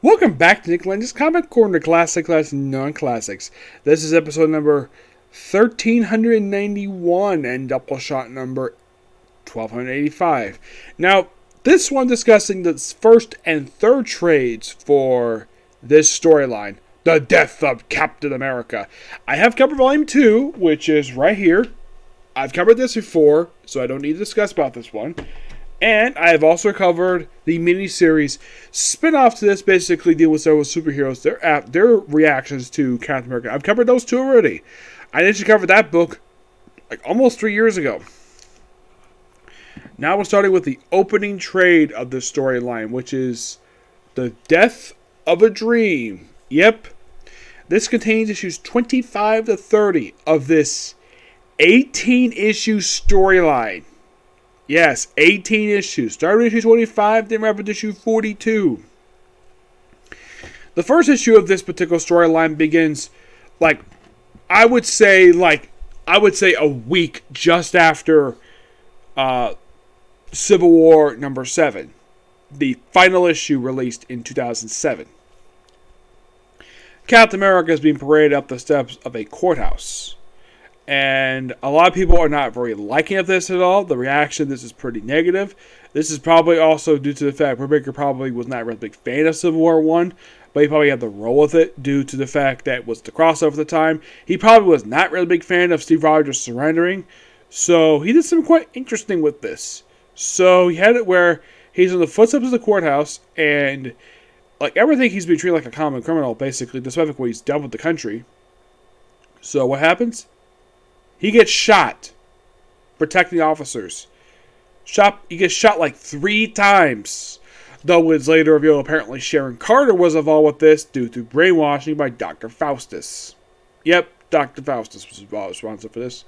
Welcome back to Nick Lenz's Comic Corner, classic non-classics. This is episode number 1391 and Doubleshot number 1285. Now, this one discussing the first and third trades for this storyline, The Death of Captain America. I have covered volume 2, which is right here. I've covered this before, so I don't need to discuss about this one. And I have also covered the miniseries spin-off to this, basically deal with several superheroes, their reactions to Captain America. I've covered those two already. I initially covered that book like almost 3 years ago. Now we're starting with the opening trade of this storyline, which is The Death of a Dream. Yep. This contains issues 25 to 30 of this 18-issue storyline. Yes, 18 issues. Started with issue 25, then wrapped with issue 42. The first issue of this particular storyline begins, I would say a week just after Civil War number 7. The final issue released in 2007. Captain America is being paraded up the steps of a courthouse. And a lot of people are not very liking of this at all. The reaction to this is pretty negative. This is probably also due to the fact Brubaker probably was not a really big fan of Civil War 1, but he probably had to roll with it due to the fact that it was the crossover at the time. He probably was not really a big fan of Steve Rogers surrendering, so he did something quite interesting with this. So he had it where he's in the footsteps of the courthouse, and everything he's been treated like a common criminal, basically, despite what he's done with the country. So what happens? He gets shot protecting officers. He gets shot like 3 times. Though it's later revealed apparently Sharon Carter was involved with this due to brainwashing by Dr. Faustus. Yep, Dr. Faustus was responsible for this.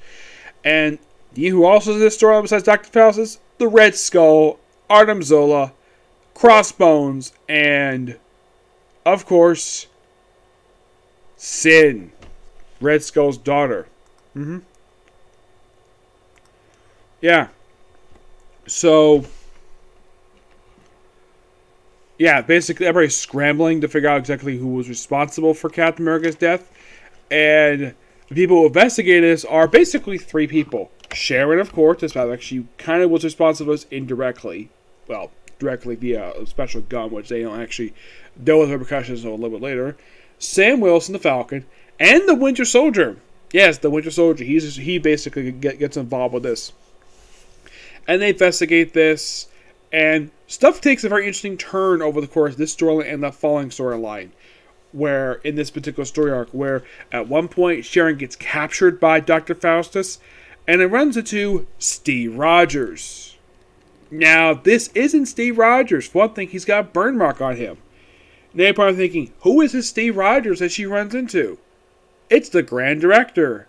And who also did this story besides Dr. Faustus? The Red Skull, Artem Zola, Crossbones, and, of course, Sin, Red Skull's daughter. Yeah. So, basically everybody's scrambling to figure out exactly who was responsible for Captain America's death. And the people who investigate this are basically 3 people. Sharon, of course, despite she kind of was responsible for this indirectly. Well, directly via a special gun, which they don't actually deal with repercussions until a little bit later. Sam Wilson, the Falcon, and the Winter Soldier. Yes, the Winter Soldier. He basically gets involved with this. And they investigate this, and stuff takes a very interesting turn over the course of this storyline and the following storyline. Where, in this particular story arc, where at one point Sharon gets captured by Dr. Faustus, and it runs into Steve Rogers. Now, this isn't Steve Rogers. For one thing, he's got a burn mark on him. Now you're probably thinking, who is this Steve Rogers that she runs into? It's the Grand Director.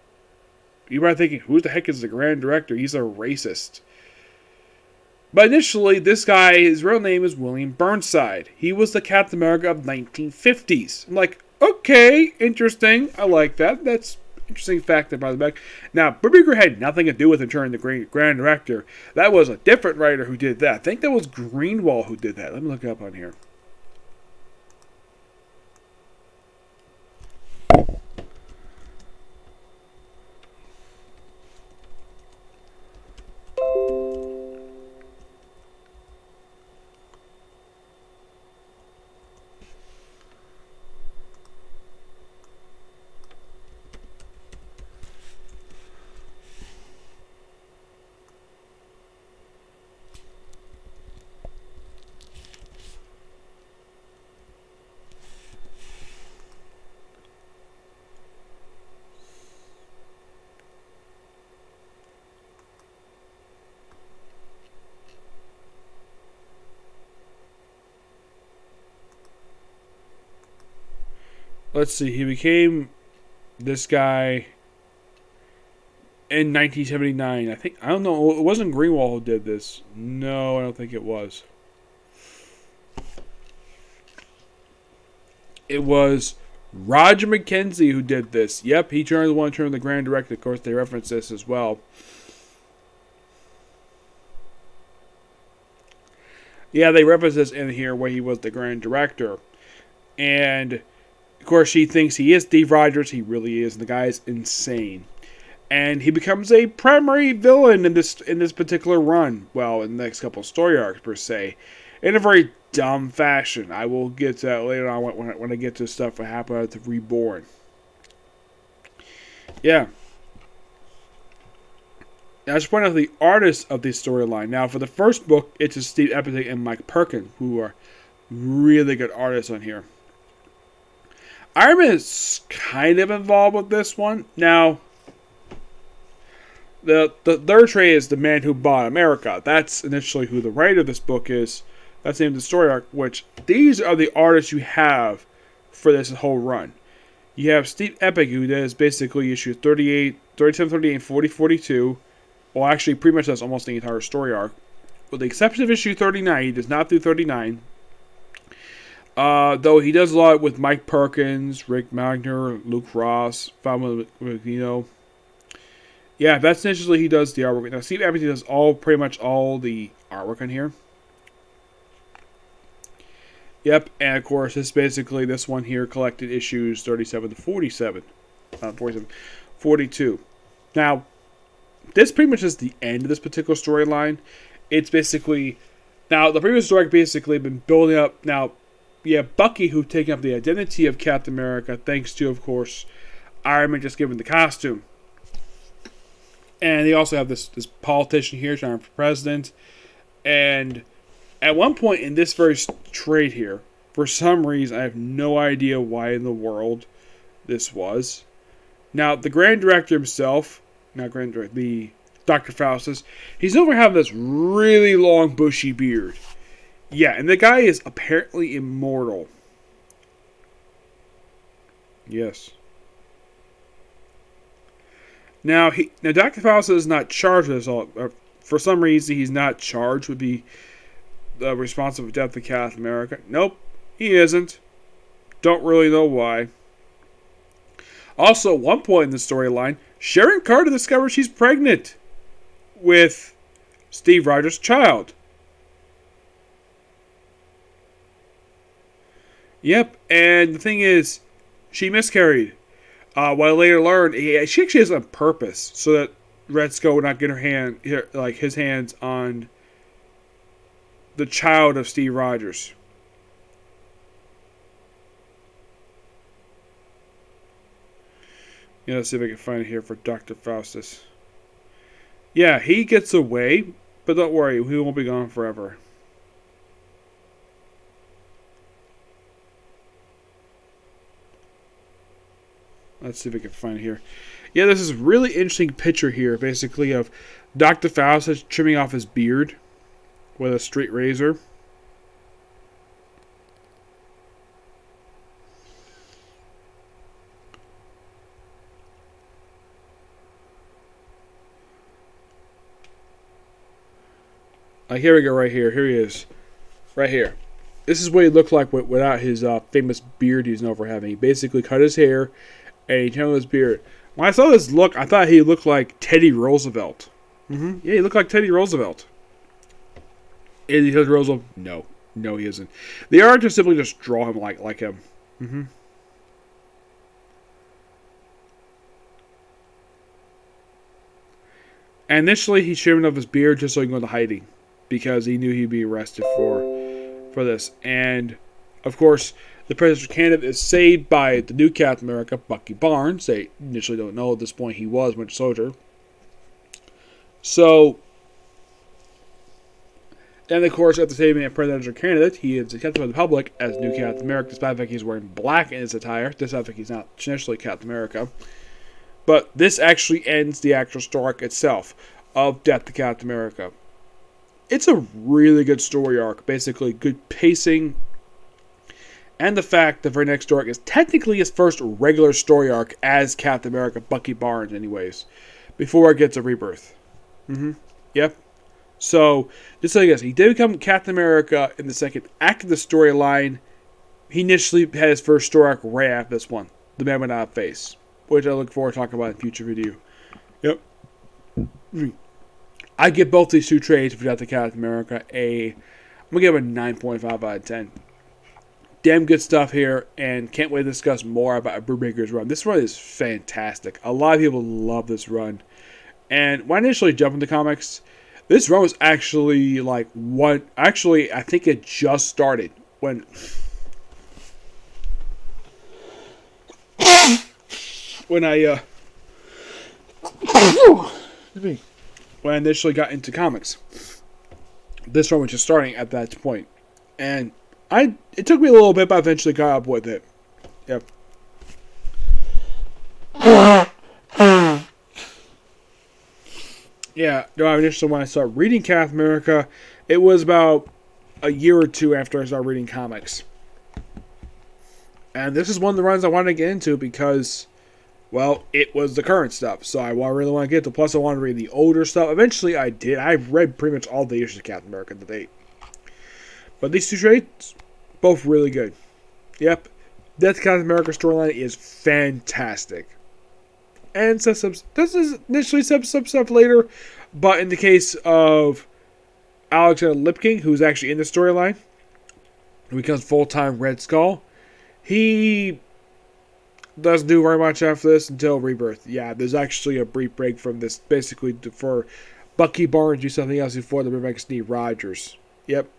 You're probably thinking, who the heck is the Grand Director? He's a racist. But initially, this guy, his real name is William Burnside. He was the Captain America of 1950s. I'm like, okay, interesting. I like that. That's an interesting fact about the back. Now, Brubaker had nothing to do with him turning the Grand Director. That was a different writer who did that. I think that was Greenwald who did that. Let me look it up on here. Let's see, he became this guy in 1979. I don't know, it wasn't Greenwald who did this. No, I don't think it was. It was Roger McKenzie who did this. Yep, he turned the one to turn the Grand Director. Of course, they reference this as well. Yeah, they reference this in here where he was the Grand Director. And of course, she thinks he is Steve Rogers. He really is. And the guy is insane. And he becomes a primary villain in this particular run. Well, in the next couple of story arcs, per se. In a very dumb fashion. I will get to that later on when I get to stuff that happened at the Reborn. Yeah. Now, I just point out the artists of this storyline. Now, for the first book, it's just Steve Epting and Mike Perkin, who are really good artists on here. Iron Man is kind of involved with this one. Now, the third trade is The Man Who Bought America. That's initially who the writer of this book is. That's the name of the story arc, which these are the artists you have for this whole run. You have Steve Epting, who does basically issues 38, 37, 38, and 40, 42. Well, actually, pretty much that's almost the entire story arc. With the exception of issue 39, he does not do 39. Though he does a lot with Mike Perkins, Rick Magner, Luke Ross, Fabio Magino. Yeah, that's initially he does the artwork. Now, Steve Epting does pretty much all the artwork on here. Yep, and of course, this one here collected issues 37 to 47. 47, 42. Now, this pretty much is the end of this particular storyline. It's basically... Now, the previous story basically been building up... Now, you have Bucky, who taking up the identity of Captain America, thanks to, of course, Iron Man just given the costume. And they also have this politician here trying for president. And at one point in this very trade here, for some reason, I have no idea why in the world this was. Now, the Grand Director himself, the Dr. Faustus, he's over having this really long bushy beard. Yeah, and the guy is apparently immortal. Yes. Now, Dr. Faustus is not charged with this all. For some reason, he's not charged with the responsible for the death of Captain America. Nope, he isn't. Don't really know why. Also, at one point in the storyline, Sharon Carter discovers she's pregnant with Steve Rogers' child. Yep, and the thing is, she miscarried. What I later learned, she actually has it on purpose so that Red Skull would not get his hands on the child of Steve Rogers. Yeah, let's see if I can find it here for Dr. Faustus. Yeah, he gets away, but don't worry, he won't be gone forever. Let's see if I can find it here. Yeah, this is a really interesting picture here, basically, of Dr. Faustus trimming off his beard with a straight razor. Here we go, right here. Here he is. Right here. This is what he looked like without his famous beard he's known for having. He basically cut his hair and he trimmed his beard. When I saw this look, I thought he looked like Teddy Roosevelt. Yeah, he looked like Teddy Roosevelt. Is he Teddy Roosevelt? No. No, he isn't. The artist simply just draw him like him. And initially, he trimmed off his beard just so he can go into hiding, because he knew he'd be arrested for this. And, of course, the presidential candidate is saved by the new Captain America, Bucky Barnes. They initially don't know at this point he was Winter Soldier. So, and of course, at the same time, presidential candidate, he is accepted by the public as new Captain America, despite the fact he's wearing black in his attire, despite the fact he's not initially Captain America. But this actually ends the actual story arc itself of Death to Captain America. It's a really good story arc, basically good pacing, and the fact the very next story arc is technically his first regular story arc as Captain America, Bucky Barnes, anyways, before it gets a rebirth. Yep. So, just so you guys, he did become Captain America in the second act of the storyline. He initially had his first story arc right after this one, The Man Without a Face, which I look forward to talking about in a future video. Yep. I give both these two trades for Death to Captain America I'm going to give it a 9.5 out of 10. damn good stuff here, and can't wait to discuss more about Brubaker's run. This run is fantastic. A lot of people love this run. And when I initially jumped into comics, this run was actually like one. Actually, I think it just started when when I when I initially got into comics. This run was just starting at that point, and it took me a little bit, but I eventually got up with it. Yep. Yeah, no, initially when I started reading Captain America, it was about a year or two after I started reading comics. And this is one of the runs I wanted to get into because, well, it was the current stuff. So I really want to get to. Plus, I wanted to read the older stuff. Eventually, I did. I've read pretty much all the issues of Captain America to date. But these two trades, both really good. Yep. Death Captain America storyline is fantastic. And this is initially some stuff later, but in the case of Alexander Lipking, who's actually in the storyline, who becomes full-time Red Skull, he doesn't do very much after this until Rebirth. Yeah, there's actually a brief break from this, basically for Bucky Barnes to do something else before the bring Steve Rogers. Yep.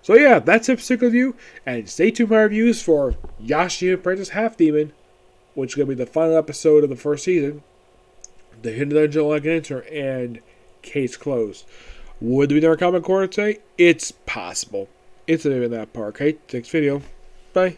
So yeah, that's it for Stick With You, and stay tuned for my reviews for Yashi and Princess Half Demon, which is going to be the final episode of the first season, The Hidden Dungeon Like an Enter, and Case Closed. Would there be another comic corner today? It's possible. It's not even that part. Okay, next video. Bye.